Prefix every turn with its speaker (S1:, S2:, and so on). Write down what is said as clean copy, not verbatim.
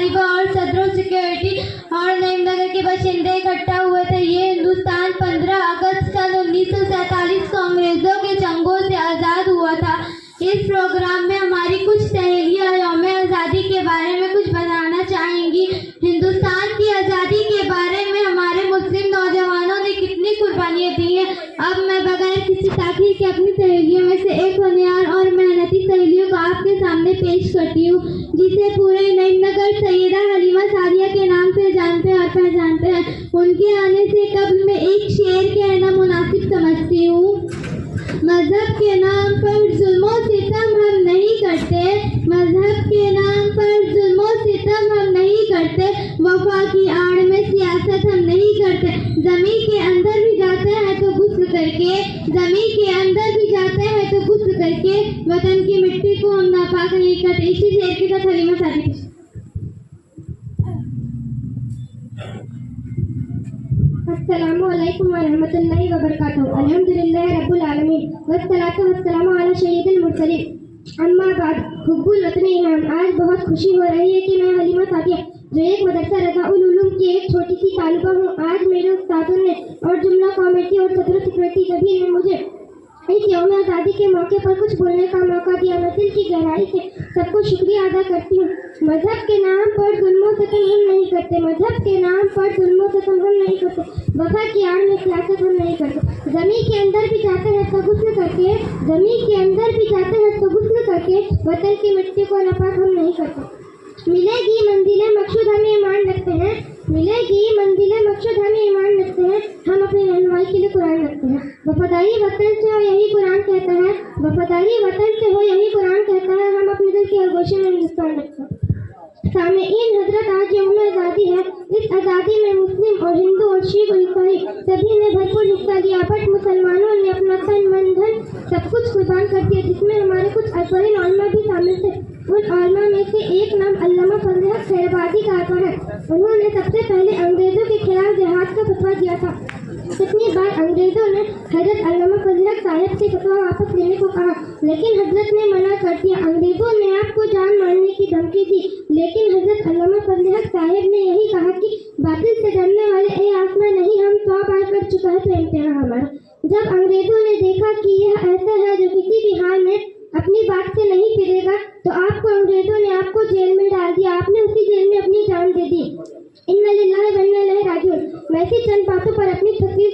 S1: गरीबों और सदरों सिक्योरिटी और नईमनगर के बाशिंदे इकट्ठा हुए थे। ये हिंदुस्तान 15 अगस्त सन 1947 को अंग्रेजों के चंगुल से आज़ाद हुआ था। इस प्रोग्राम में हमारी कुछ सहेलियां यौम आज़ादी के बारे में कुछ बताना चाहेंगी। हिंदुस्तान की आज़ादी के बारे में हमारे मुस्लिम नौजवानों ने कितनी कुर्बानियाँ दी हैं। अब मैं बगैर किसी ताख़ीर के अपनी सहेलियों में से एक होनहार और मेहनती सहेलियों को आपके सामने पेश करती हूँ, जिसे पूरे नईमनगर सैयदा हलीमा सादिया के नाम से जानते और पहचानते हैं। उनके आने से कब्ल में एक शेर कहना मुनासिब समझती हूँ। मजहब के नाम पर जुल्मों सितम हम नहीं करते, मजहब के नाम पर जुल्मों सितम हम नहीं करते, वफा की आड़ में सियासत हम नहीं करते। जमी के अंदर भी जाते हैं तो गुस्ल करके, जमी के अंदर भी जाते हैं तो गुस्ल करके, वतन की मिट्टी को हम नापाक नहीं करते। इसी शेर के साथ हलीमा सादिया। अस्सलामु अलैकुम व रहमतुल्लाहि व बरकातहू। अल्हम्दुलिल्लाहि रब्बिल आलमीन वस्सलातु वस्सलामु अला सय्यिदिल मुरसलीन। अम्मा बाद हुब्बुल वतनी इनाम। आज बहुत खुशी हो रही है कि मैं हलीमा सादिया, जो एक मदरसा रज़ाउल उलूम की एक छोटी सी तालिबा हूँ, आज मेरे उस्तादों ने और जुमला कमेटी और सदर सिक्योरिटी सभी ने मुझे इस यौम आज़ादी के मौके पर कुछ बोलने का मौका दिया। मैं दिल की गहराई से सबको शुक्रिया अदा करती हूँ। मजहब के नाम पर जुल्मों से हम नहीं करते, मजहब के नाम पर जुल्मों से हम नहीं करते, वफा की आड़ में सियासत हम नहीं करते। जमी के अंदर भी जाते हैं तो गुस्ल करके, जमी के अंदर भी जाते हैं तो गुस्ल करके, वतन की मिट्टी को नापाक हम नहीं करते। मिलेगी मंजिलें मकसूद हम ईमान रखते हैं, मिलेगी मंजिलें मकसूद हम ईमान रखते हैं। हम अपनी रहनुमाई के लिए कुरान रखते हैं। वफादारी वतन से हो यही कुरान कहता है, वफादारी वतन से हो यही कुरान कहता है। हम अपने दिल के आगोशे में हिंदुस्तान रखते हैं। सामईन हजरत, आज यौम आज़ादी है। इस आज़ादी में मुस्लिम और हिंदू और शिख और ईसाई सभी ने भरपूर हिस्सा लिया, बट मुसलमानों ने अपना तन मन धन सब कुछ कुर्बान कर दिया, जिसमें हमारे कुछ अकबरीन उलमा भी शामिल थे। उन उलमा में से एक नाम अल्लामा फजल हक खैरबादी का आता है। उन्होंने सबसे पहले अंग्रेजों के खिलाफ जिहाद का फतवा दिया था। कितनी बार अंग्रेजों ने हजरत अल्लामा फजल हक साहब से फतवा वापस लेने को कहा, लेकिन हजरत ने मना कर दिया। अंग्रेजों ने आपको जान मारने की धमकी दी, लेकिन हजरत अल्लामा फजल हक साहब ने यही कहा कि बातिल से डरने वाले ए आसमा नहीं, हम 100 बार कर चुका है तो इम्तिहान हमारा। जब अंग्रेजों ने देखा कि यह ऐसा है जो किसी भी हाल में अपनी बात से नहीं फिरेगा, तो आपको अंग्रेजों ने आपको जेल में डाल दिया। आपने उसी जेल में अपनी जान दे दी। इन्ना लिल्लाहि व इन्ना इलैहि राजिऊन। मैं ऐसी चंद बातों पर अपनी तस्वीर